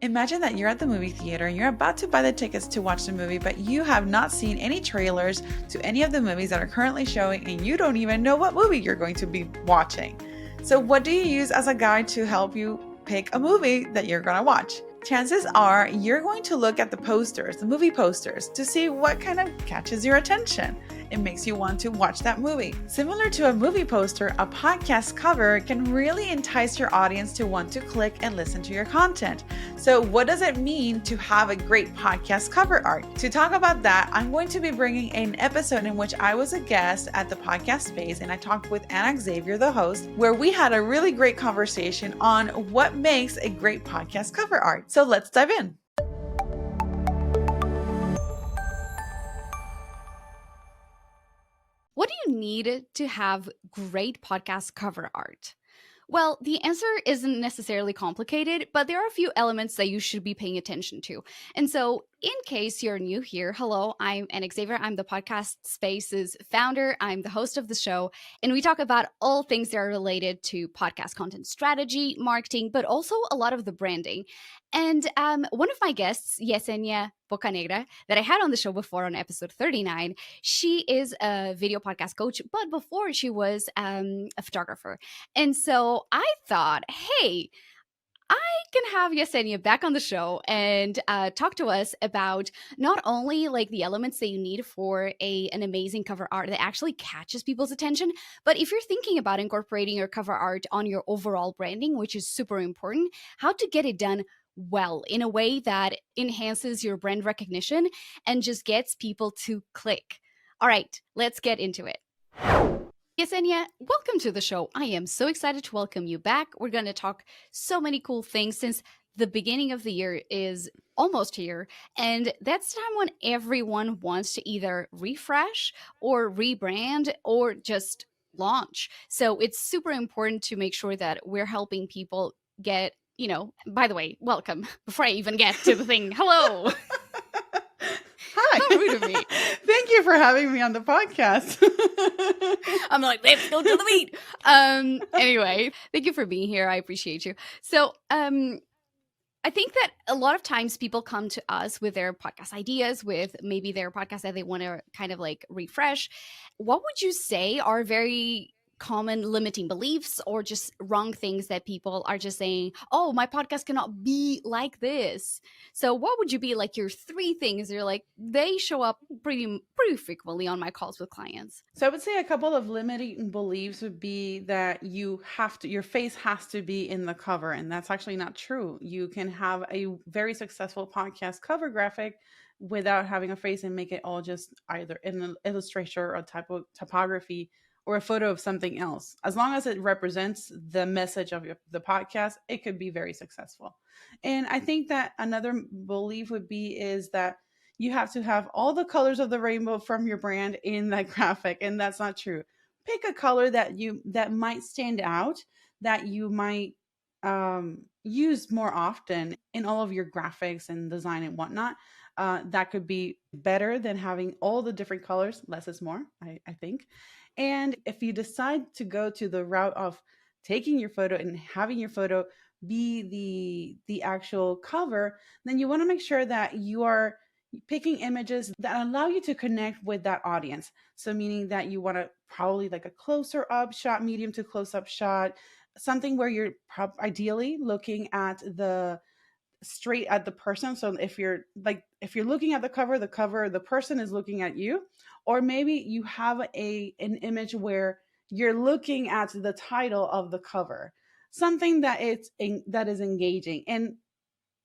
Imagine that you're at the movie theater and you're about to buy the tickets to watch the movie, but you have not seen any trailers to any of the movies that are currently showing, and you don't even know what movie you're going to be watching. So what do you use as a guide to help you pick a movie that you're going to watch? Chances are you're going to look at the posters, the movie posters, to see what kind of catches your attention. It makes you want to watch that movie. Similar to a movie poster, a podcast cover can really entice your audience to want to click and listen to your content. So what does it mean to have a great podcast cover art? To talk about that, I'm going to be bringing an episode in which I was a guest at the podcast space and I talked with Ana Xavier, the host, where we had a really great conversation on what makes a great podcast cover art. So let's dive in. What do you need to have great podcast cover art? Well, the answer isn't necessarily complicated, but there are a few elements that you should be paying attention to. And so, in case you're new here, hello, I'm Ana Xavier. I'm the Podcast Space's founder. I'm the host of the show, and we talk about all things that are related to podcast content strategy, marketing, but also a lot of the branding. And one of my guests, Yesenia Bocanegra, that I had on the show before on episode 39, she is a video podcast coach, but before she was a photographer. And so I thought, hey, I can have Yesenia back on the show and talk to us about not only like the elements that you need for an amazing cover art that actually catches people's attention, but if you're thinking about incorporating your cover art on your overall branding, which is super important, how to get it done well in a way that enhances your brand recognition and just gets people to click. All right, let's get into it. Yesenia, welcome to the show. I am so excited to welcome you back. We're going to talk so many cool things since the beginning of the year is almost here. And that's the time when everyone wants to either refresh or rebrand or just launch. So it's super important to make sure that we're helping people get, by the way, welcome. Before I even get to the thing, hello. Hi. How rude of me. Thank you for having me on the podcast. I'm like, let's go to the meat. Anyway, thank you for being here. I appreciate you. So I think that a lot of times people come to us with their podcast ideas, with maybe their podcast that they want to kind of like refresh. What would you say are very common limiting beliefs or just wrong things that people are just saying, oh, my podcast cannot be like this? So what would you be like your 3 things you're like, they show up pretty frequently on my calls with clients? So I would say a couple of limiting beliefs would be that your face has to be in the cover. And that's actually not true. You can have a very successful podcast cover graphic without having a face and make it all just either in an illustration or a type of typography or a photo of something else. As long as it represents the message of the podcast, it could be very successful. And I think that another belief is that you have to have all the colors of the rainbow from your brand in that graphic. And that's not true. Pick a color that might stand out, that you might use more often in all of your graphics and design and whatnot. That could be better than having all the different colors. Less is more, I think. And if you decide to go to the route of taking your photo and having your photo be the actual cover, then you want to make sure that you are picking images that allow you to connect with that audience. So meaning that you want to probably like a closer up shot, medium to close up shot, something where you're ideally looking at straight at the person. So if you're looking at the cover, the person is looking at you. Or maybe you have an image where you're looking at the title of the cover, something that is engaging. And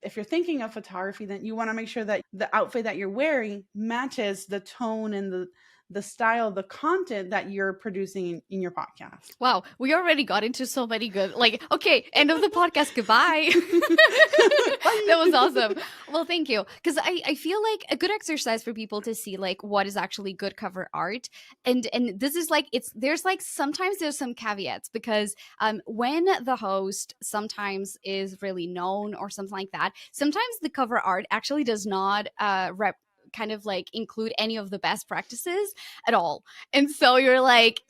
if you're thinking of photography, then you want to make sure that the outfit that you're wearing matches the tone and the style, the content that you're producing in your podcast. Wow, we already got into so many good, okay, end of the podcast, goodbye. That was awesome. Well, thank you. Because I feel like a good exercise for people to see like what is actually good cover art. And this is like, sometimes there's some caveats because when the host sometimes is really known or something like that, sometimes the cover art actually does not kind of like include any of the best practices at all. And so you're like,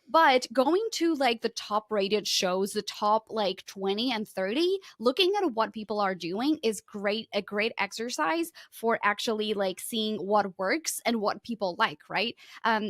but going to like the top rated shows, the top like 20 and 30, looking at what people are doing is great, a great exercise for actually like seeing what works and what people like, right?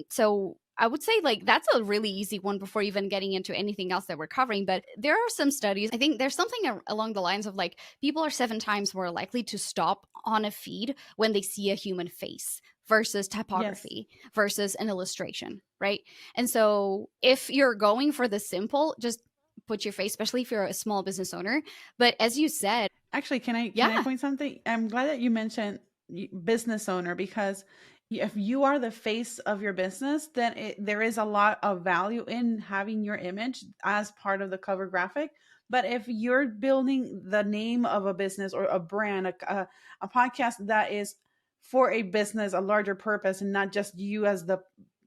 So I would say like that's a really easy one before even getting into anything else that we're covering. But there are some studies. I think there's something along the lines of like people are 7 times more likely to stop on a feed when they see a human face versus Yes. typography versus an illustration, right? And so if you're going for the simple, just put your face, especially if you're a small business owner. But as you said, Actually, can I yeah, point something? I'm glad that you mentioned business owner, because if you are the face of your business, then there is a lot of value in having your image as part of the cover graphic. But if you're building the name of a business or a brand, a podcast that is for a business, a larger purpose, and not just you as the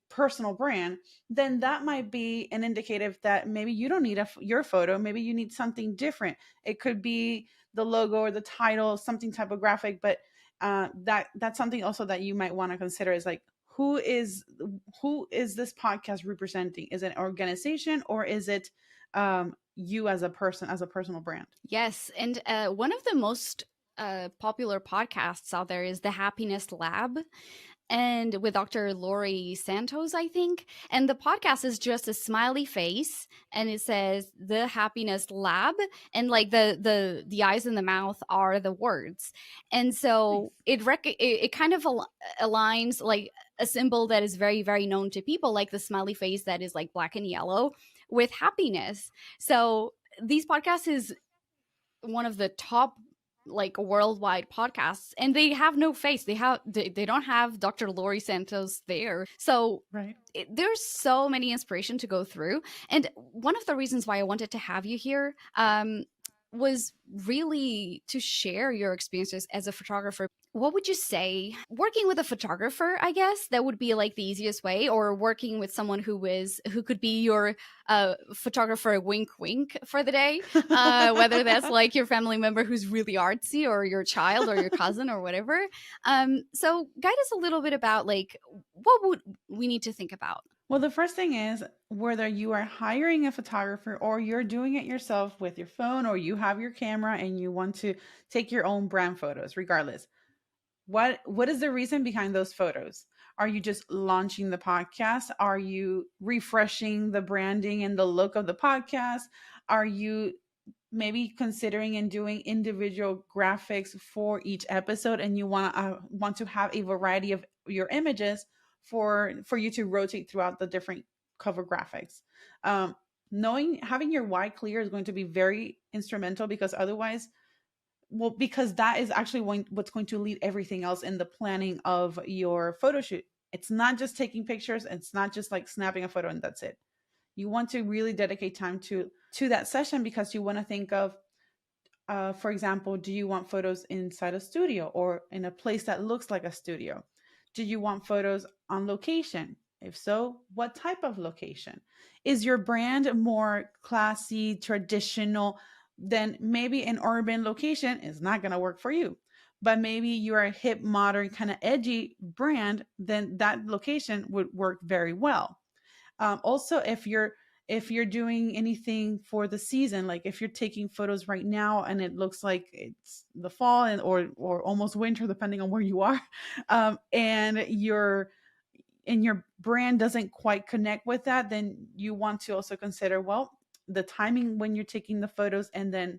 personal brand, then that might be an indicative that maybe you don't need your photo. Maybe you need something different. It could be the logo or the title, something typographic, but that's something also that you might want to consider is like who is this podcast representing? Is it an organization, or is it you as a person, as a personal brand? yes. And one of the most popular podcasts out there is the Happiness Lab, and with Dr. Laurie Santos, I think. And the podcast is just a smiley face, and it says the Happiness Lab, and like the eyes and the mouth are the words. And Nice. so it kind of aligns like a symbol that is very very known to people, like the smiley face that is like black and yellow, with happiness. So these podcasts is one of the top like worldwide podcasts, and they have no face, they don't have Dr. Laurie Santos there. So Right. there's so many inspiration to go through. And one of the reasons why I wanted to have you here was really to share your experiences as a photographer. What would you say working with a photographer, I guess that would be like the easiest way, or working with someone who could be your photographer wink wink for the day, whether that's like your family member who's really artsy, or your child or your cousin or whatever. So guide us a little bit about like what would we need to think about. Well, the first thing is whether you are hiring a photographer or you're doing it yourself with your phone, or you have your camera and you want to take your own brand photos. Regardless, what is the reason behind those photos? Are you just launching the podcast? Are you refreshing the branding and the look of the podcast? Are you maybe considering and doing individual graphics for each episode, and you want to have a variety of your images for you to rotate throughout the different cover graphics? Knowing having your why clear is going to be very instrumental, because otherwise, well, because that is actually what's going to lead everything else in the planning of your photo shoot. It's not just taking pictures, it's not just like snapping a photo and that's it. You want to really dedicate time to that session, because you want to think of, for example, do you want photos inside a studio or in a place that looks like a studio? Do you want photos on location? If so, what type of location? Is your brand more classy, traditional? Then maybe an urban location is not going to work for you. But maybe you're a hip, modern, kind of edgy brand, then that location would work very well. Also, if you're doing anything for the season, like if you're taking photos right now and it looks like it's the fall or almost winter, depending on where you are, and your brand doesn't quite connect with that, then you want to also consider, well, the timing when you're taking the photos, and then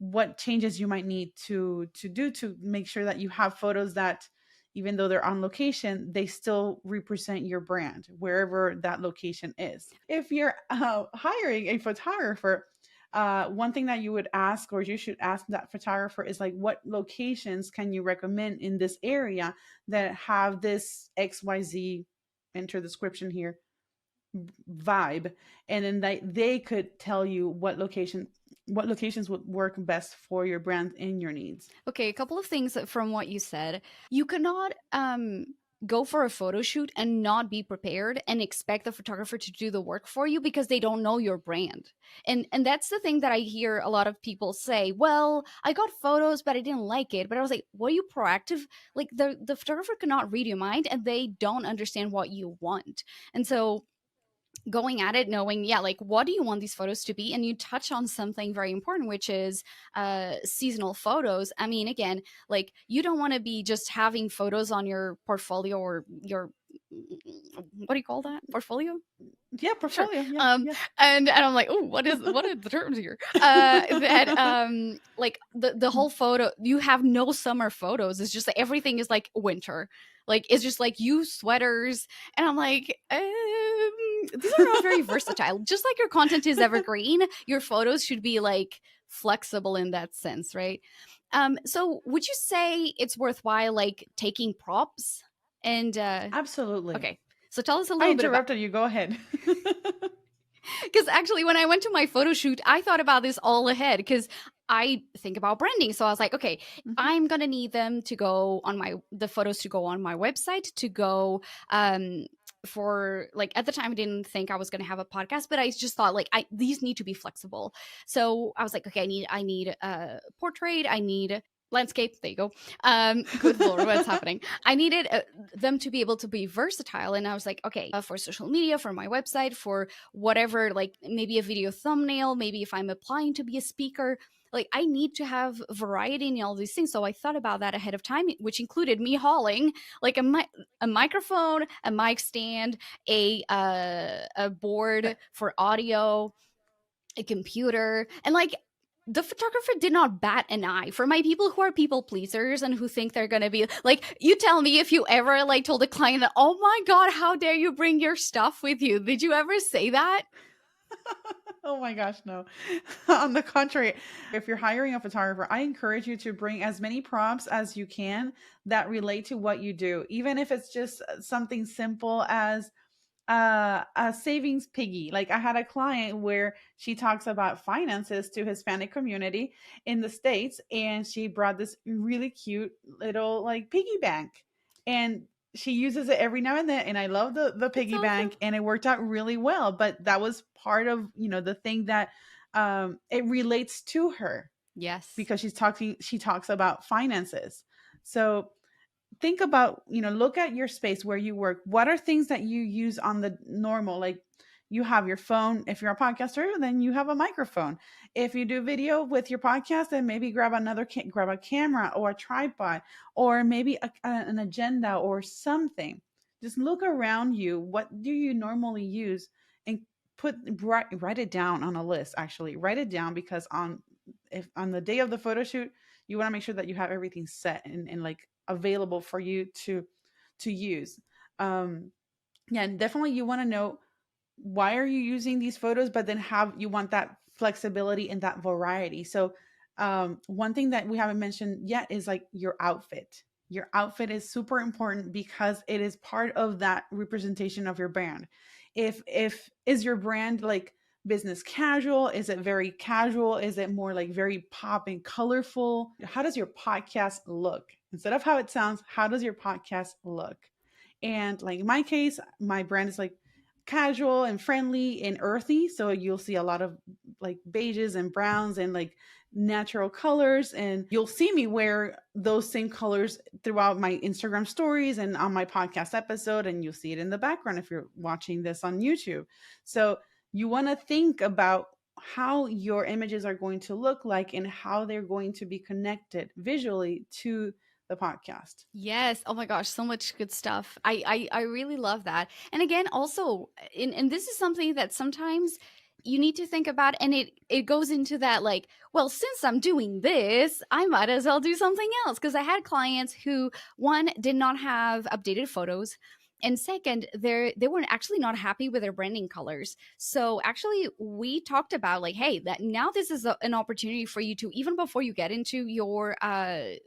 what changes you might need to do to make sure that you have photos that, even though they're on location, they still represent your brand wherever that location is. If you're hiring a photographer, one thing that you would ask, or you should ask that photographer, is like, what locations can you recommend in this area that have this XYZ, enter description here, vibe, and then they could tell you what locations would work best for your brand and your needs. Okay, a couple of things from what you said. You cannot go for a photo shoot and not be prepared and expect the photographer to do the work for you because they don't know your brand. And that's the thing that I hear a lot of people say, well, I got photos but I didn't like it. But I was like, were you proactive? Like the photographer cannot read your mind and they don't understand what you want. And so going at it knowing, yeah, like what do you want these photos to be, and you touch on something very important, which is seasonal photos. I mean, again, like you don't want to be just having photos on your portfolio or your, what do you call that, portfolio? Yeah, Sure. portfolio. Yeah, yeah. And I'm like, oh, what are the terms here? That like the whole photo, you have no summer photos. It's just like everything is like winter. Like it's just like you sweaters, and I'm like, these are not very versatile. Just like your content is evergreen, your photos should be like flexible in that sense, right? So would you say it's worthwhile like taking props and Absolutely. okay. So tell us a I little bit about, interrupted you. Go ahead. because actually when I went to my photo shoot I thought about this all ahead because I think about branding. So I was like, okay, Mhm. I'm gonna need them to go on my, the photos to go on my website, to go for, like, at the time I didn't think I was gonna have a podcast, but I just thought like these need to be flexible. So I was like, okay, I need a portrait, I need landscape, there you go. Good lord, what's happening? I needed them to be able to be versatile, and I was like, okay, for social media, for my website, for whatever, like maybe a video thumbnail, maybe if I'm applying to be a speaker, like I need to have variety in all these things. So I thought about that ahead of time, which included me hauling like a microphone, a mic stand, a board That- for audio, a computer, and like the photographer did not bat an eye for my people who are people pleasers and who think they're gonna be like, you tell me if you ever like told a client that, oh my god, how dare you bring your stuff with you? Did you ever say that? Oh my gosh, no. On the contrary, if you're hiring a photographer, I encourage you to bring as many prompts as you can that relate to what you do, even if it's just something simple as a savings piggy. Like I had a client where she talks about finances to Hispanic community in the States, and she brought this really cute little like piggy bank, and she uses it every now and then. And I love the That's piggy awesome. bank, and it worked out really well. But that was part of, the thing that it relates to her Yes. because she talks about finances. So think about, look at your space where you work. What are things that you use on the normal? Like you have your phone. If you're a podcaster, then you have a microphone. If you do video with your podcast, then maybe grab a camera or a tripod, or maybe an agenda or something. Just look around you. What do you normally use? And write it down on a list. Actually, write it down, because if on the day of the photo shoot, you want to make sure that you have everything set and like available for you to use. um yeah, and definitely you want to know why are you using these photos, but then have you want that flexibility and that variety. So one thing that we haven't mentioned yet is like your outfit. Your outfit is super important because it is part of that representation of your brand. If is your brand like business casual, is it very casual, is it more like very pop and colorful? How does your podcast look? Instead of how it sounds, how does your podcast look? And like in my case, my brand is like casual and friendly and earthy. So you'll see a lot of like beiges and browns and like natural colors. And you'll see me wear those same colors throughout my Instagram stories and on my podcast episode. And you'll see it in the background if you're watching this on YouTube. So you want to think about how your images are going to look like and how they're going to be connected visually to the podcast. Yes. Oh my gosh, so much good stuff. I really love that. And again, also, and this is something that sometimes you need to think about, and it goes into that like, well, since I'm doing this, I might as well do something else. Because I had clients who, one, did not have updated photos, and second, they were actually not happy with their branding colors. So actually we talked about like, hey, that now this is an opportunity for you to, even before you get into your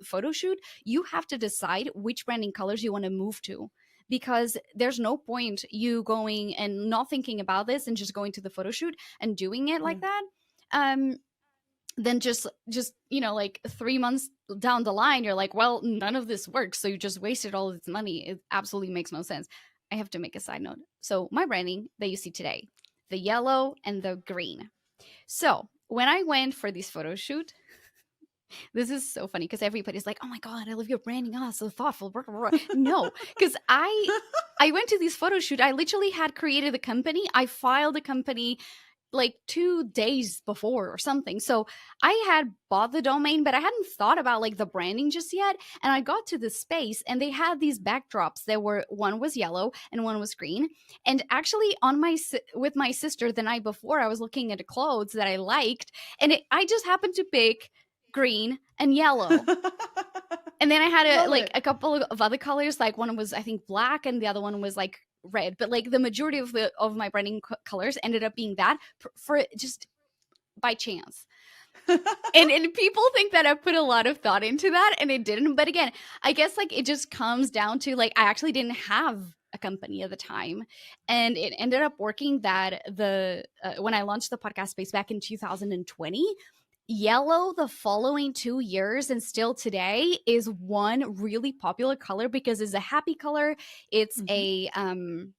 photo shoot, you have to decide which branding colors you want to move to, because there's no point you going and not thinking about this and just going to the photo shoot and doing it Yeah. like that. um then just like 3 months down the line, you're like, well, none of this works, so you just wasted all of this money. It absolutely makes no sense. I have to make a side note. So my branding that you see today, the yellow and the green. So when I went for this photo shoot, this is so funny because everybody's like, "Oh my god, I love your branding. Oh, so thoughtful." No, because I went to this photo shoot. I literally had created the company. I filed the company like 2 days before or something. So I had bought the domain, but I hadn't thought about like the branding just yet. And I got to the space and they had these backdrops. There were one was yellow and one was green. And actually, on my with my sister the night before, I was looking at the clothes that I liked, and I just happened to pick green and yellow. And then I had Love like it. a couple of other colors. Like one was I think black, and the other one was like red. But like the majority of my branding colors ended up being that for just by chance. And people think that I put a lot of thought into that, and it didn't. But again, I guess like it just comes down to like I actually didn't have a company at the time, and it ended up working that the when I launched the podcast space back in 2020, yellow the following 2 years and still today is one really popular color because it's a happy color. It's Mhm. a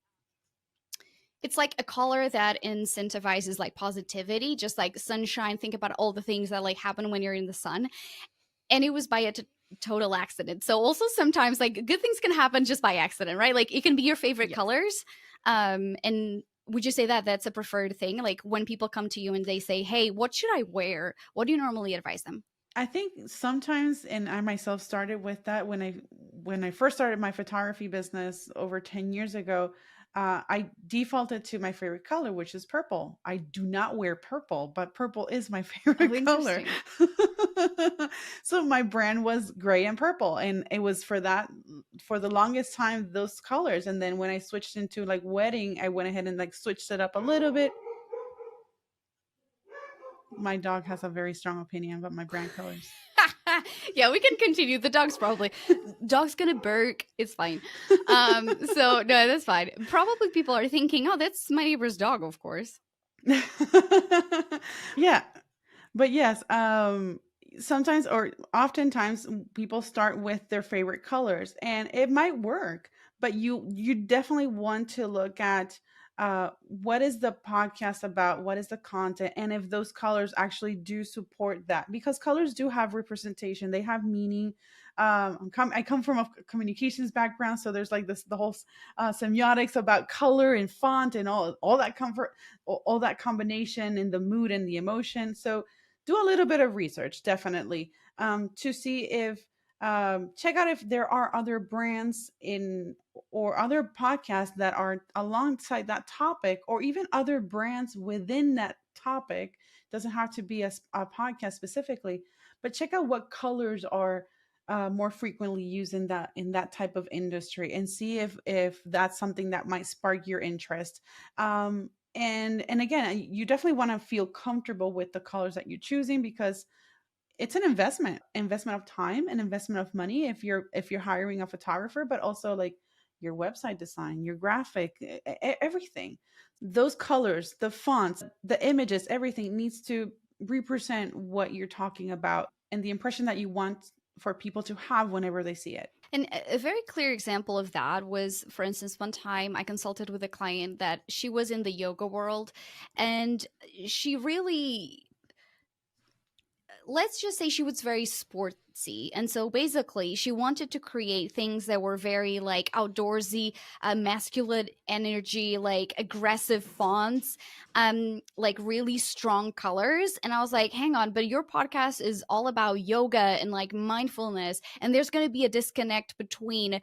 it's like a color that incentivizes like positivity, just like sunshine. Think about all the things that like happen when you're in the sun. And it was by a total accident. So also sometimes like good things can happen just by accident, right? Like it can be your favorite Yes. colors. And would you say that that's a preferred thing? Like when people come to you and they say, "Hey, what should I wear?" What do you normally advise them? I think sometimes, and I myself started with that when I first started my photography business over 10 years ago. I defaulted to my favorite color, which is purple. I do not wear purple, but purple is my Oh, favorite color. interesting. So my brand was gray and purple, and it was for that for the longest time those colors. And then when I switched into like wedding, I went ahead and like switched it up a little bit. My dog has a very strong opinion about my brand colors. Yeah, we can continue. The dog's probably dog's gonna bark. It's fine. So no, that's fine. Probably people are thinking, "Oh, that's my neighbor's dog," of course. Yeah, but yes, sometimes or oftentimes people start with their favorite colors and it might work, but you definitely want to look at what is the podcast about, what is the content, and if those colors actually do support that, because colors do have representation, they have meaning. I come from a communications background, so there's like this the whole semiotics about color and font and all that comfort, all that combination and the mood and the emotion. So do a little bit of research, definitely, to see if check out if there are other brands in or other podcasts that are alongside that topic, or even other brands within that topic. Doesn't have to be a podcast specifically, but check out what colors are more frequently used in that type of industry, and see if that's something that might spark your interest. And again, you definitely want to feel comfortable with the colors that you're choosing, because it's an investment of time and investment of money if you're hiring a photographer, but also like your website design, your graphic, everything. Those colors, the fonts, the images, everything needs to represent what you're talking about and the impression that you want for people to have whenever they see it. And a very clear example of that was, for instance, one time I consulted with a client that she was in the yoga world, and she really, let's just say she was very sportsy. And so basically she wanted to create things that were very like outdoorsy, masculine energy, like aggressive fonts, like really strong colors. And I was like, hang on, but your podcast is all about yoga and like mindfulness, and there's going to be a disconnect between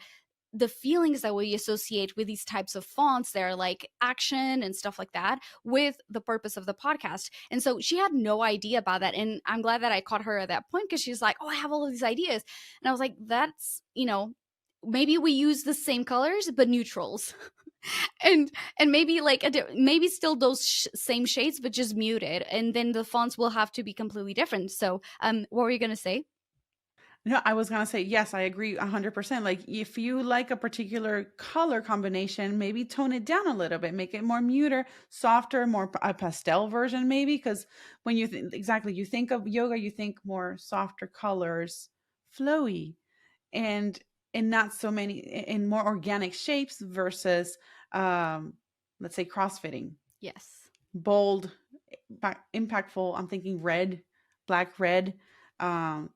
the feelings that we associate with these types of fonts, they're like action and stuff like that, with the purpose of the podcast. And so she had no idea about that, and I'm glad that I caught her at that point, because she's like, "Oh, I have all of these ideas." And I was like, that's, maybe we use the same colors but neutrals. And maybe like maybe still those same shades but just muted, and then the fonts will have to be completely different. So what were you going to say? No, I was gonna say yes, I agree 100%. Like if you like a particular color combination, maybe tone it down a little bit, make it more muter, softer, more a pastel version maybe. Because when you exactly you think of yoga, you think more softer colors, flowy, and not so many in more organic shapes versus um, let's say crossfitting, Yes. bold, impactful. I'm thinking red, black, red. Um,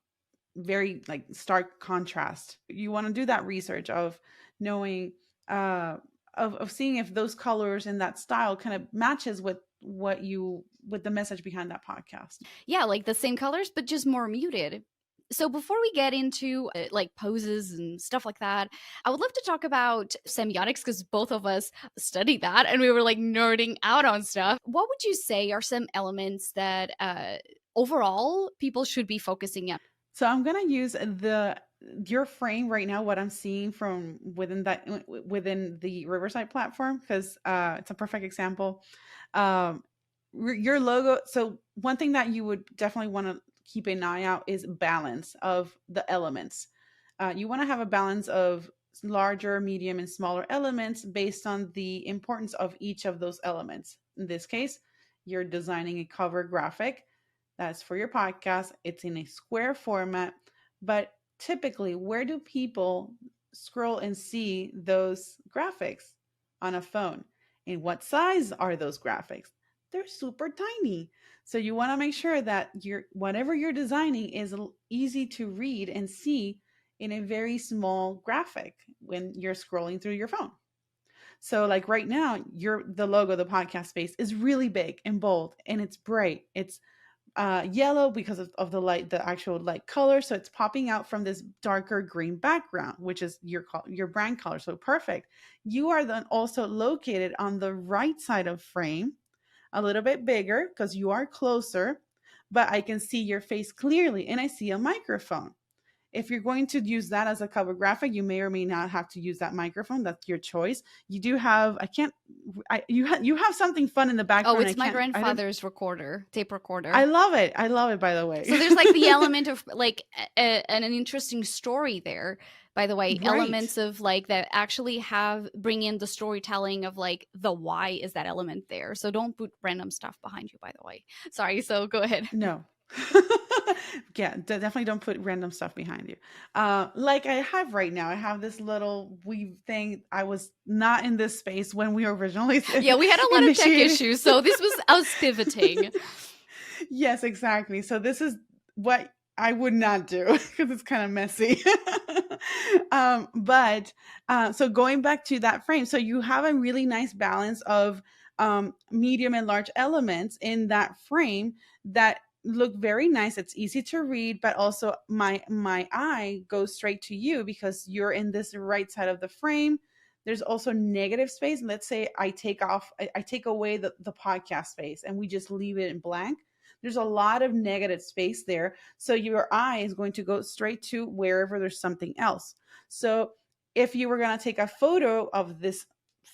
very like stark contrast. You want to do that research of knowing uh of seeing if those colors and that style kind of matches with what you with the message behind that podcast. Yeah, like the same colors, but just more muted. So before we get into like poses and stuff like that, I would love to talk about semiotics because both of us studied that and we were like nerding out on stuff. What would you say are some elements that overall people should be focusing on? So I'm gonna use the your frame right now, what I'm seeing from within that within the Riverside platform, because it's a perfect example. Um, your logo. So one thing that you would definitely want to keep an eye out is balance of the elements. You want to have a balance of larger, medium, and smaller elements based on the importance of each of those elements. In this case, you're designing a cover graphic that's for your podcast. It's in a square format, but typically, where do people scroll and see those graphics? On a phone. And what size are those graphics? They're super tiny. So you want to make sure that your whatever you're designing is easy to read and see in a very small graphic when you're scrolling through your phone. So like right now, the logo of the podcast space is really big and bold and it's bright. It's yellow because of the light, the actual light color. So it's popping out from this darker green background, which is your brand color. So perfect. You are then also located on the right side of frame, a little bit bigger because you are closer, but I can see your face clearly and I see a microphone. If you're going to use that as a cover graphic, you may or may not have to use that microphone. That's your choice. You do have, I can't, you have something fun in the Oh, background. it's my grandfather's recorder, tape recorder. I love it. I love it, by the way. So there's like the element of like an interesting story there. By the way, Right. elements of like that actually have bring in the storytelling of like the why is that element there. So don't put random stuff behind you. By the way, sorry. So go ahead. No. Yeah, definitely don't put random stuff behind you. Like I have right now, I have this little weave thing. I was not in this space when we originally Yeah, we had a lot of tech initiated. issues, so this was us pivoting. Yes, exactly. So this is what I would not do because it's kind of messy. But so going back to that frame, so you have a really nice balance of medium and large elements in that frame that look very nice. It's easy to read, but also my eye goes straight to you because you're in this right side of the frame. There's also negative space. Let's say I take away the podcast space and we just leave it in blank. There's a lot of negative space there. So your eye is going to go straight to wherever there's something else. So if you were going to take a photo of this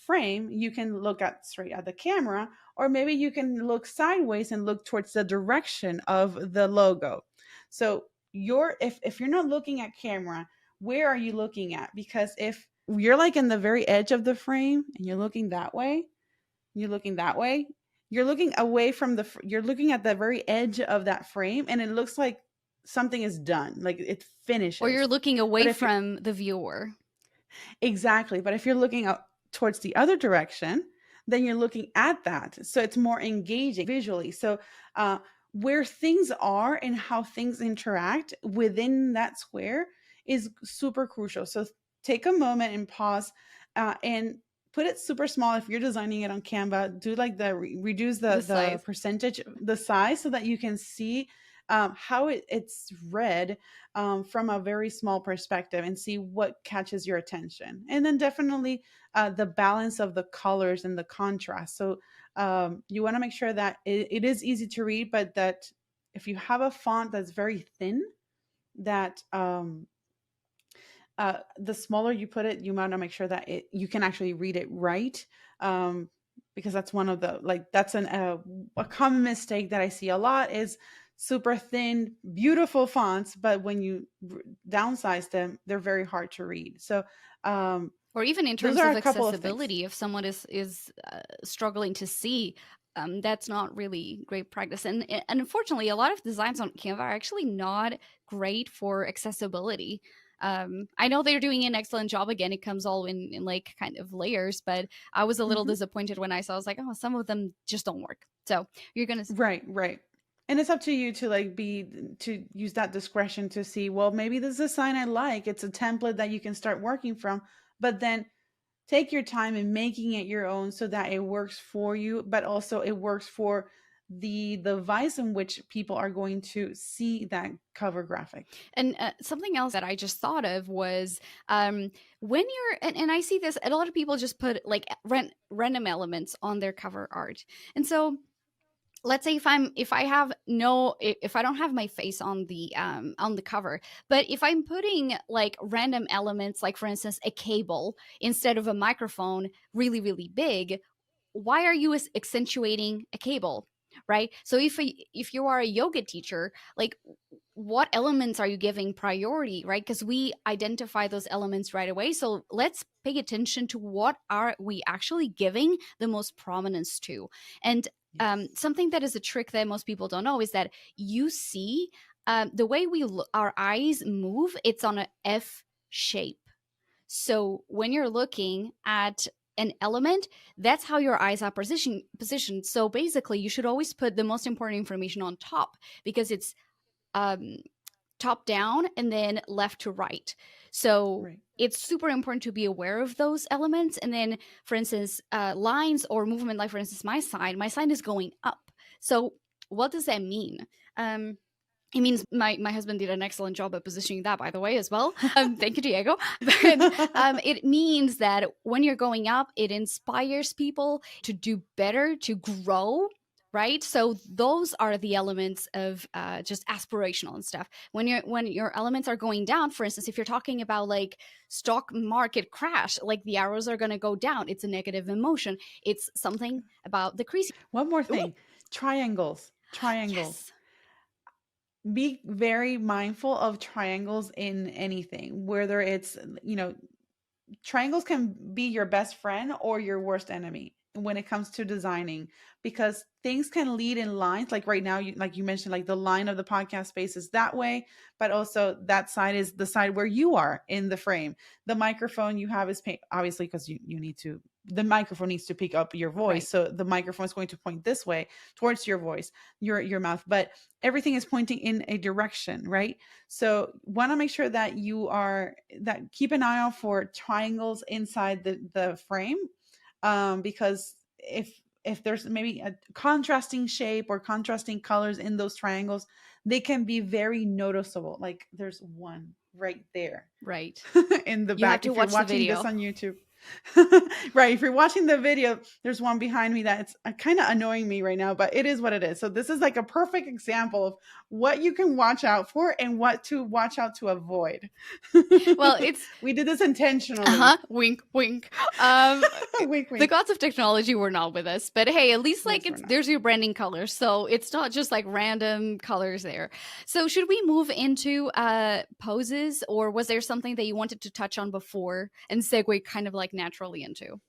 frame, you can look at straight at the camera, or maybe you can look sideways and look towards the direction of the logo. So if you're not looking at camera, where are you looking at? Because if you're like in the very edge of the frame and you're looking that way, you're looking away from you're looking at the very edge of that frame and it looks like something is done, like it Or finishes. you're looking But away if you're from the viewer. exactly, but if you're looking out towards the other direction, then you're looking at that. So it's more engaging visually. So where things are and how things interact within that square is super crucial. So take a moment and pause and put it super small. If you're designing it on Canva, do like reduce The the size. percentage, the size, so that you can see how it's read from a very small perspective and see what catches your attention. And then definitely the balance of the colors and the contrast. So you want to make sure that it is easy to read, but that if you have a font that's very thin, that the smaller you put it, you want to make sure that you can actually read it right. Because that's one of the like that's a common mistake that I see a lot is super thin, beautiful fonts, but when you downsize them, they're very hard to read. So Or even in those terms are of a couple of things. accessibility, if someone is struggling to see, that's not really great practice. And unfortunately, a lot of designs on Canva are actually not great for accessibility. I know they're doing an excellent job. Again, it comes all in like kind of layers, but I was a little Hmm. disappointed when I saw. I was like, oh, some of them just don't work. So you're gonna Right, right. And it's up to you to to use that discretion to see, well, maybe this is a sign I like. It's a template that you can start working from, but then take your time in making it your own so that it works for you, but also it works for the device in which people are going to see that cover graphic. And something else that I just thought of was when you're, and I see this, a lot of people just put like random elements on their cover art. And so let's say if I have no, if I don't have my face on the cover, but if I'm putting like random elements, like for instance a cable instead of a microphone, really really big, why are you accentuating a cable, right? So if you are a yoga teacher, like what elements are you giving priority, right? Because we identify those elements right away. So let's pay attention to what are we actually giving the most prominence to. And Yes. something that is a trick that most people don't know is that you see the way our eyes move, it's on a F shape. So when you're looking at an element, that's how your eyes are positioned. So basically, you should always put the most important information on top because it's um, top down and then left to right. So Right. it's super important to be aware of those elements. And then, for instance, lines or movement, like for instance, my sign is going up. So what does that mean? It means my husband did an excellent job at positioning that, by the way, as well. Thank you, Diego. But it means that when you're going up, it inspires people to do better, to grow. Right, so those are the elements of just aspirational and stuff. When your elements are going down, for instance, if you're talking about like stock market crash, like the arrows are going to go down. It's a negative emotion. It's something about the creasy. One more Ooh, thing. Triangles. Triangles. yes, Be very mindful of triangles in anything, whether it's, triangles can be your best friend or your worst enemy when it comes to designing, because things can lead in lines. Like right now, like you mentioned, like the line of the podcast space is that way, but also that side is the side where you are in the frame. The microphone you have is obviously, because you need to, the microphone needs to pick up your voice, right. so the microphone is going to point this way towards your voice, your mouth, but everything is pointing in a direction, right? So want to make sure that keep an eye out for triangles inside the frame, because if there's maybe a contrasting shape or contrasting colors in those triangles, they can be very noticeable. Like there's one right there Right. in the You have back to if you're watch the watching this video. on YouTube. Right, if you're watching the video, there's one behind me that's kind of annoying me right now, but it is what it is. So this is like a perfect example of what you can watch out for and what to watch out to avoid. Well, it's We did this intentionally. uh-huh, wink, wink. Um, Wink, the wink. gods of technology were not with us, but hey, at least like Yes, we're it's not. there's your branding colors, so it's not just like random colors there. So should we move into poses, or was there something that you wanted to touch on before and segue kind of like naturally into?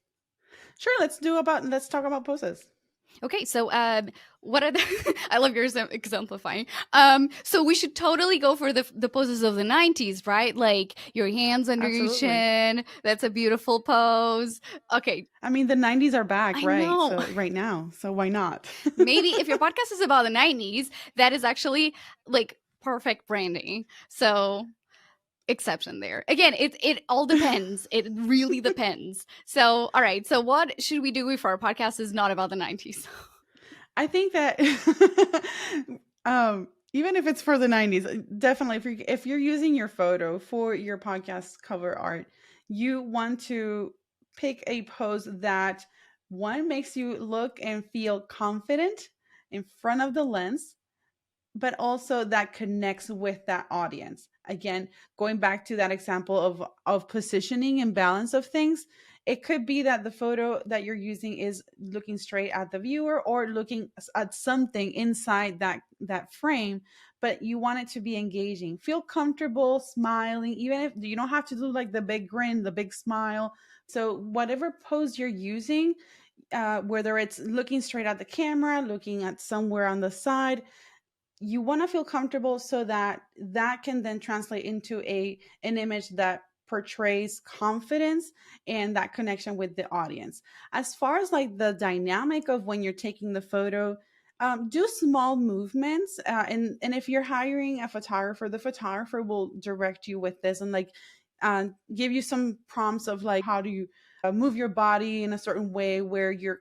Sure, let's talk about poses. Okay, so what are the? I love your exemplifying. So we should totally go for the poses of the '90s, right? Like your hands under your Absolutely. chin. That's a beautiful pose. Okay, I mean, the 90s are back, I right? know. So right now, so why not? Maybe if your podcast is about the '90s, that is actually like perfect branding. So exception there. Again, it all depends. It really depends. So all right. So what should we do if our podcast is not about the '90s? I think that even if it's for the 90s, definitely if you're using your photo for your podcast cover art, you want to pick a pose that one makes you look and feel confident in front of the lens, but also that connects with that audience. Again, going back to that example of positioning and balance of things, It could be that the photo that you're using is looking straight at the viewer or looking at something inside that frame, but you want it to be engaging. Feel comfortable smiling, even if you don't have to do like the big grin, the big smile. So whatever pose you're using, whether it's looking straight at the camera, looking at somewhere on the side, you want to feel comfortable so that that can then translate into a an image that portrays confidence and that connection with the audience. As far as like the dynamic of when you're taking the photo, do small movements, and if you're hiring a photographer, the photographer will direct you with this and like give you some prompts of like how do you move your body in a certain way where you're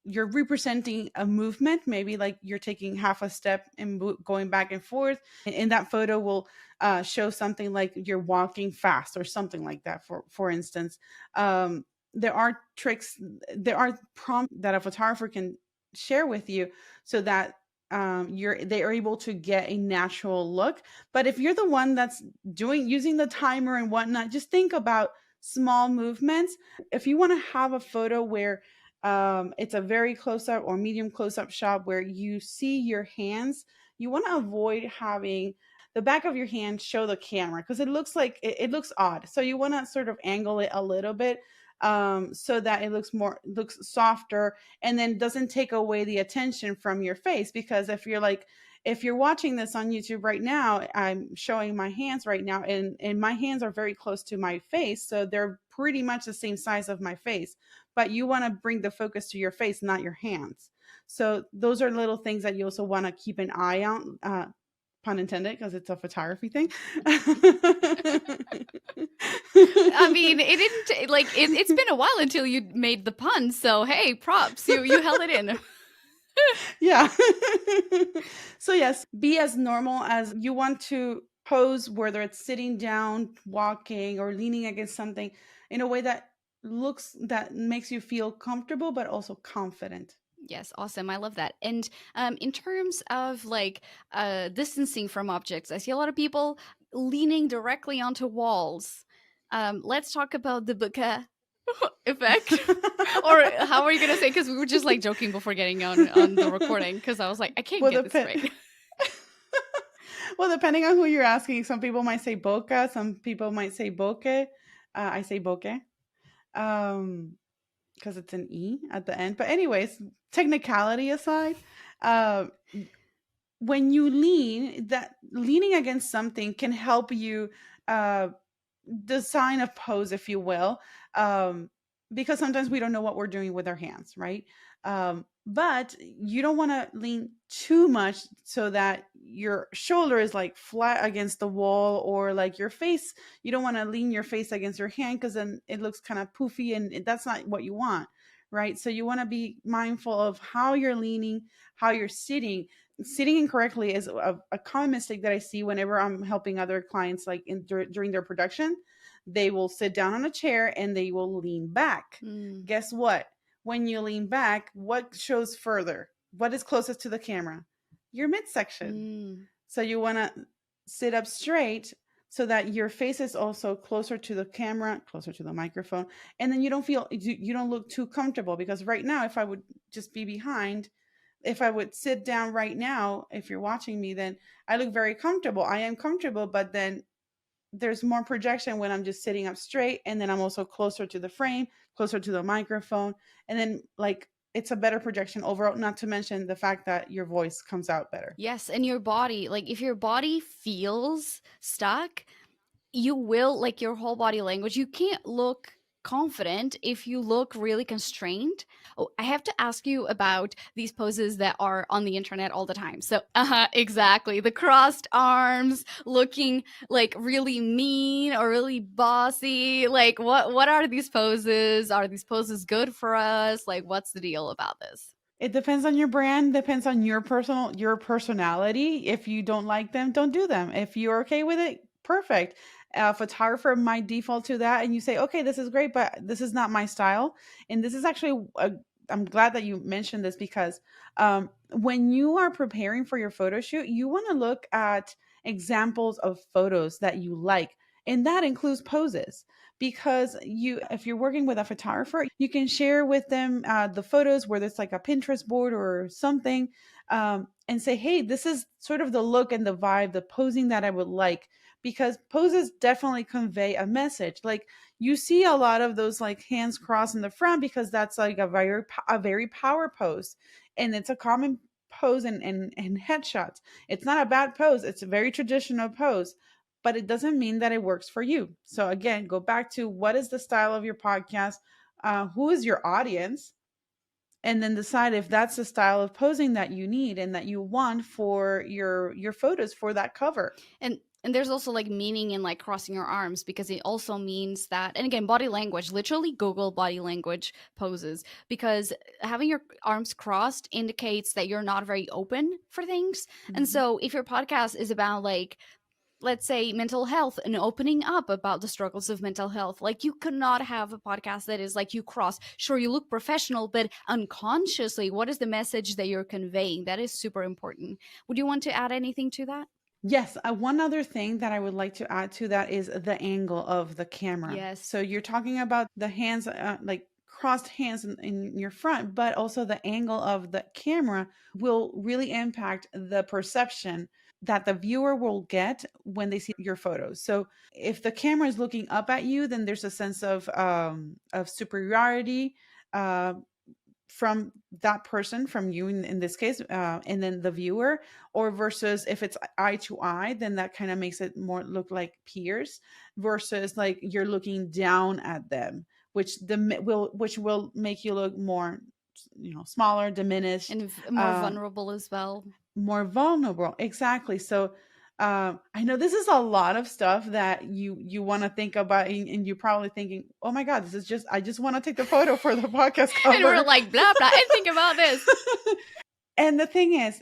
representing a movement, maybe like you're taking half a step and going back and forth, and that photo will show something like you're walking fast or something like that, for instance. There are tricks, there are prompts that a photographer can share with you so that they are able to get a natural look. But if you're the one that's doing using the timer and whatnot, just think about small movements. If you want to have a photo where it's a very close up or medium close up shot where you see your hands, you want to avoid having the back of your hand show the camera because it looks like it looks odd. So you want to sort of angle it a little bit, so that it looks softer and then doesn't take away the attention from your face. Because if you're watching this on YouTube right now, I'm showing my hands right now, and my hands are very close to my face, so they're pretty much the same size of my face. But you want to bring the focus to your face, not your hands. So those are little things that you also want to keep an eye on. Pun intended, because it's a photography thing. I mean, it didn't like it's been a while until you made the pun. So hey, props. You held it in. Yeah. So yes, be as normal as you want to pose, whether it's sitting down, walking, or leaning against something, in a way that makes you feel comfortable but also confident. Yes, awesome. I love that. And in terms of like distancing from objects, I see a lot of people leaning directly onto walls. Let's talk about the bokeh effect. Or how are you gonna say? Because we were just like joking before getting on the recording. Because I was like, I can't Well, get this right. well, depending on who you're asking, some people might say boca, some people might say bokeh. I say bokeh. Because it's an E at the end. But anyways, technicality aside, uh, when you lean, that leaning against something can help you uh, design a pose, if you will, because sometimes we don't know what we're doing with our hands, right? But you don't want to lean too much so that your shoulder is like flat against the wall, or like your face, you don't want to lean your face against your hand because then it looks kind of poofy, and that's not what you want, right? So you want to be mindful of how you're leaning, how you're sitting. Sitting incorrectly is a common mistake that I see whenever I'm helping other clients, like during their production. They will sit down on a chair and they will lean back. Mm. Guess what? When you lean back, what shows further? What is closest to the camera? Your midsection. Mm. So you want to sit up straight so that your face is also closer to the camera, closer to the microphone, and then you don't look too comfortable. Because right now, if I would just be behind, if I would sit down right now, if you're watching me, then I look very comfortable. I am comfortable, but then there's more projection when I'm just sitting up straight, and then I'm also closer to the frame, closer to the microphone, and then like it's a better projection overall, not to mention the fact that your voice comes out better. Yes, and your body, like if your body feels stuck, you will like your whole body language. You can't look confident if you look really constrained. Oh, I have to ask you about these poses that are on the internet all the time. So, exactly. The crossed arms, looking like really mean or really bossy. Like what are these poses? Are these poses good for us? Like what's the deal about this? It depends on your brand, depends on your personality. If you don't like them, don't do them. If you're okay with it, perfect. A photographer might default to that, and you say, okay, this is great, but this is not my style. And this is actually I'm glad that you mentioned this, because when you are preparing for your photo shoot, you want to look at examples of photos that you like. And that includes poses, because you, if you're working with a photographer, you can share with them the photos, whether it's like a Pinterest board or something, and say, hey, this is sort of the look and the vibe, the posing that I would like, because poses definitely convey a message. Like, you see a lot of those like hands crossed in the front because that's like a very power pose, and it's a common pose in headshots. It's not a bad pose, it's a very traditional pose, but it doesn't mean that it works for you. So again, go back to what is the style of your podcast, who is your audience, and then decide if that's the style of posing that you need and that you want for your photos for that cover. And there's also like meaning in like crossing your arms, because it also means that, and again, body language, literally Google body language poses, because having your arms crossed indicates that you're not very open for things. And Mhm. so if your podcast is about like, let's say, mental health and opening up about the struggles of mental health, like you could not have a podcast that is like you cross. Sure, you look professional, but unconsciously, what is the message that you're conveying? That is super important. Would you want to add anything to that? Yes, one other thing that I would like to add to that is the angle of the camera. Yes. So you're talking about the hands, like crossed hands in your front, but also the angle of the camera will really impact the perception that the viewer will get when they see your photos. So if the camera is looking up at you, then there's a sense of superiority, uh, from that person, from you in this case, and then the viewer, or versus if it's eye to eye, then that kind of makes it more look like peers, versus like you're looking down at them, which will make you look more, smaller, diminished, And more uh, vulnerable as well. more vulnerable. Exactly. So I know this is a lot of stuff that you want to think about, and you're probably thinking, oh my god, this is just, I just want to take the photo for the podcast And we're cover. like, blah, blah, and think about this. And the thing is,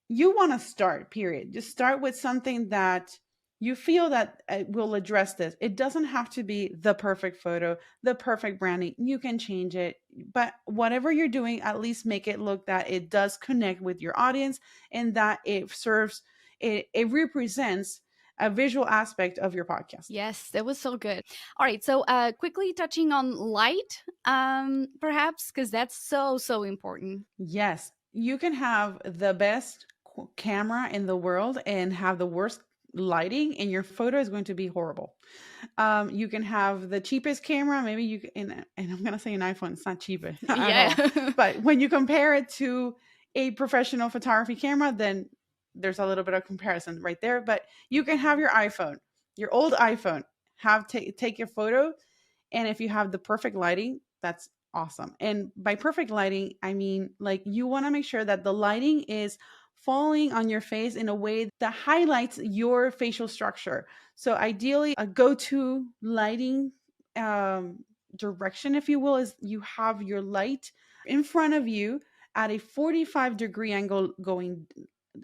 you want to start, period. Just start with something that you feel that will address this. It doesn't have to be the perfect photo, the perfect branding. You can change it, but whatever you're doing, at least make it look that it does connect with your audience, and that it serves, it represents a visual aspect of your podcast. Yes, that was so good. All right, so quickly touching on light, perhaps, because that's so, so important. Yes, you can have the best camera in the world and have the worst lighting, and your photo is going to be horrible. You can have the cheapest camera, maybe and I'm gonna say an iPhone. It's not cheap at Yeah. all, but when you compare it to a professional photography camera, then there's a little bit of comparison right there. But you can have your iPhone, your old iPhone, take your photo, and if you have the perfect lighting, that's awesome. And by perfect lighting, I mean like you want to make sure that the lighting is falling on your face in a way that highlights your facial structure. So ideally, a go-to lighting direction, if you will, is you have your light in front of you at a 45-degree angle going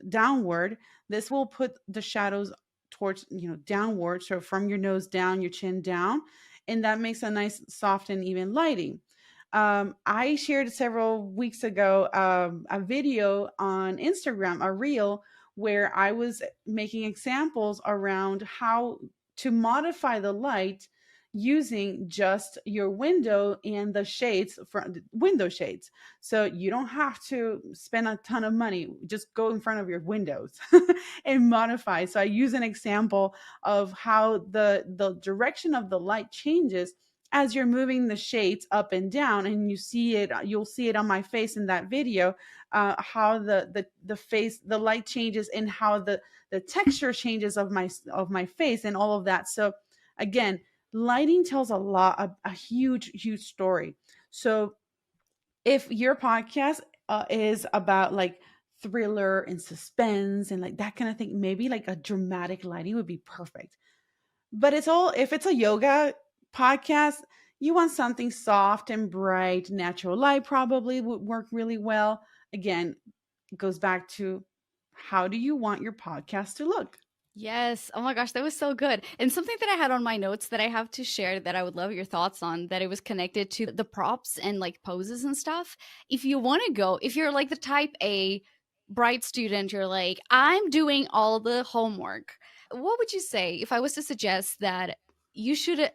downward. This will put the shadows towards, downward. So from your nose down, your chin down, and that makes a nice, soft, and even lighting. I shared several weeks ago a video on Instagram, a reel, where I was making examples around how to modify the light using just your window and the shades for window shades. So you don't have to spend a ton of money, just go in front of your windows and modify. So I use an example of how the direction of the light changes as you're moving the shades up and down, and you'll see it on my face in that video, how the light changes, and how the texture changes of my face and all of that. So again, lighting tells a huge story. So if your podcast is about like thriller and suspense and like that kind of thing, maybe like a dramatic lighting would be perfect. But it's all, if it's a yoga podcast, you want something soft and bright. Natural light probably would work really well. Again, it goes back to, how do you want your podcast to look? Yes. Oh my gosh, that was so good. And something that I had on my notes that I have to share that I would love your thoughts on, that it was connected to the props and like poses and stuff. If you want to go, if you're like the type A bright student, you're like, I'm doing all the homework. What would you say if I was to suggest that you should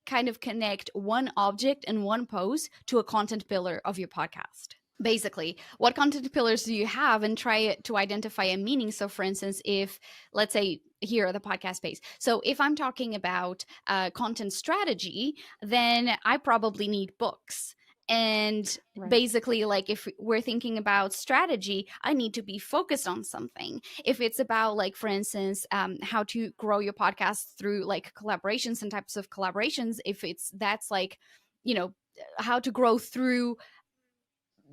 kind of connect one object and one post to a content pillar of your podcast? Basically, what content pillars do you have, and try to identify a meaning. So for instance, if, let's say, here at the podcast space, so if I'm talking about content strategy, then I probably need books. And Right. basically, like, if we're thinking about strategy, I need to be focused on something. If it's about, like, for instance, how to grow your podcast through like collaborations and types of collaborations, if it's that's like, you know, how to grow through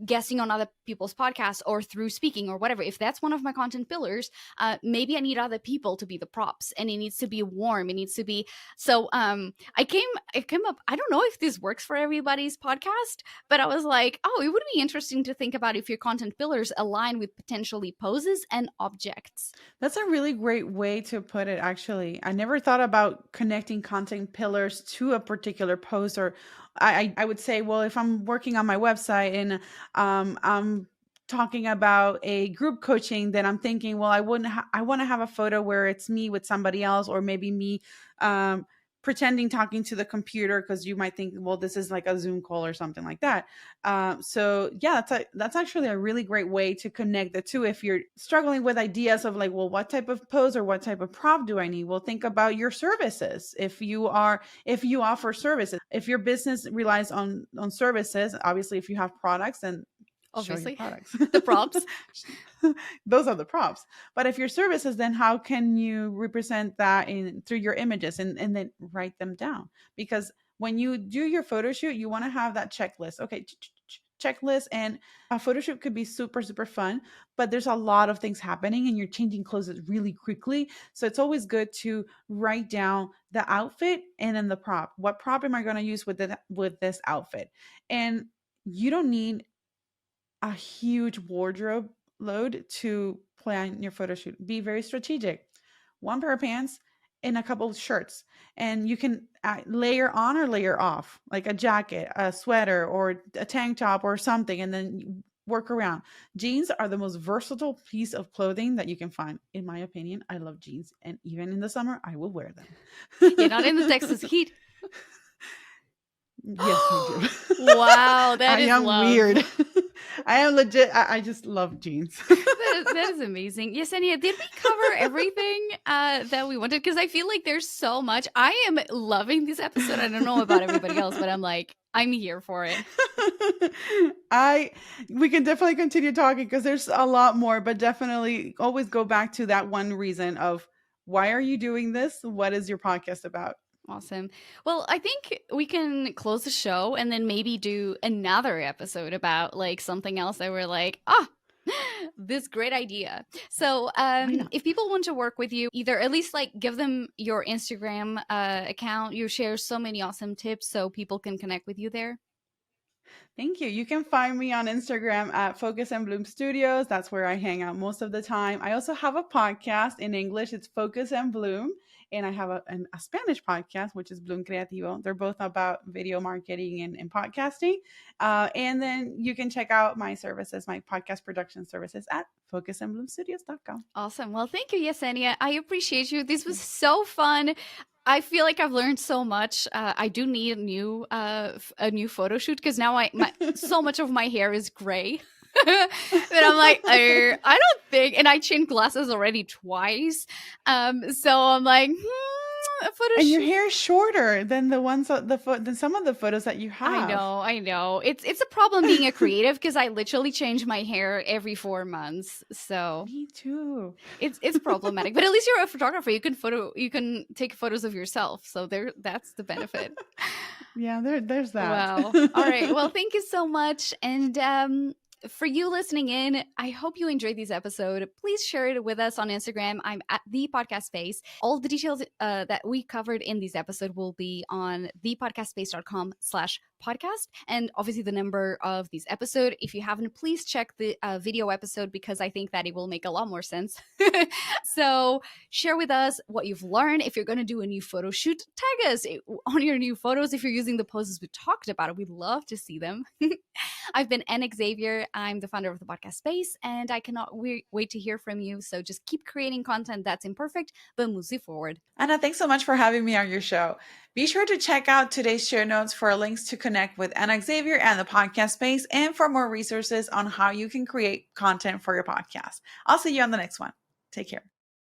guesting on other people's podcasts or through speaking or whatever, if that's one of my content pillars, maybe I need other people to be the props, and it needs to be warm, it needs to be. So I came up, I don't know if this works for everybody's podcast, but I was like, oh, it would be interesting to think about if your content pillars align with potentially poses and objects. That's a really great way to put it, actually. I never thought about connecting content pillars to a particular post. Or I would say, well, if I'm working on my website and I'm talking about a group coaching, then I'm thinking, well, I want to have a photo where it's me with somebody else, or maybe me um, pretending talking to the computer, because you might think, well, this is like a Zoom call or something like that. So yeah, that's actually a really great way to connect the two. If you're struggling with ideas of like, well, what type of pose or what type of prop do I need? Well, think about your services. If you offer services, if your business relies on services, obviously, if you have products, then show your Obviously, products. the props. Those are the props. But if your services, then how can you represent that in through your images, and then write them down? Because when you do your photo shoot, you want to have that checklist. Okay, checklist. And a photo shoot could be super, super fun, but there's a lot of things happening and you're changing clothes really quickly. So it's always good to write down the outfit and then the prop. What prop am I going to use with this outfit? And you don't need a huge wardrobe load to plan your photo shoot. Be very strategic. One pair of pants and a couple of shirts, and you can layer on or layer off, like a jacket, a sweater, or a tank top or something, and then work around. Jeans are the most versatile piece of clothing that you can find, in my opinion. I love jeans, and even in the summer, I will wear Yeah, not in the them. Texas heat. Yes, I do. Wow, that I is am love. weird. I am legit. I just love jeans. That is amazing. Yesenia, did we cover everything that we wanted? Because I feel like there's so much. I am loving this episode. I don't know about everybody else, but I'm like, I'm here for it. I We can definitely continue talking because there's a lot more, but definitely always go back to that one reason of why are you doing this? What is your podcast about? Awesome. Well, I think we can close the show and then maybe do another episode about like something else that we're like, this great idea. So Why not? if people want to work with you, either at least like give them your Instagram account. You share so many awesome tips so people can connect with you there. Thank you. You can find me on Instagram at Focus and Bloom Studios. That's where I hang out most of the time. I also have a podcast in English. It's Focus and Bloom. And I have a Spanish podcast, which is Bloom Creativo. They're both about video marketing and podcasting. And then you can check out my services, my podcast production services at focusandbloomstudios.com. Awesome. Well, thank you, Yesenia. I appreciate you. This was so fun. I feel like I've learned so much. I do need a new photo shoot because now so much of my hair is gray. But I'm like, I don't think, and I changed glasses already twice. So I'm like, a photo And shoot. your hair is shorter than the ones than some of the photos that you have. I know. It's a problem being a creative because I literally change my hair every 4 months. So Me too. it's problematic. But at least you're a photographer. You can take photos of yourself. So that's the benefit. Yeah, there's that. Wow. All right. Well, thank you so much. And for you listening in, I hope you enjoyed this episode. Please share it with us on Instagram. I'm at the podcast space. All the details that we covered in this episode will be on thepodcastspace.com/podcast. podcast, and obviously the number of this episode. If you haven't, please check the video episode because I think that it will make a lot more sense. So share with us what you've learned. If you're going to do a new photo shoot, tag us on your new photos. If you're using the poses we talked about, we'd love to see them. I've been Ana Xavier. I'm the founder of the podcast Space, and I cannot wait to hear from you. So just keep creating content that's imperfect, but moves you forward. Anna, thanks so much for having me on your show. Be sure to check out today's show notes for links to connect with Ana Xavier and the podcast Space, and for more resources on how you can create content for your podcast. I'll see you on the next one. Take care.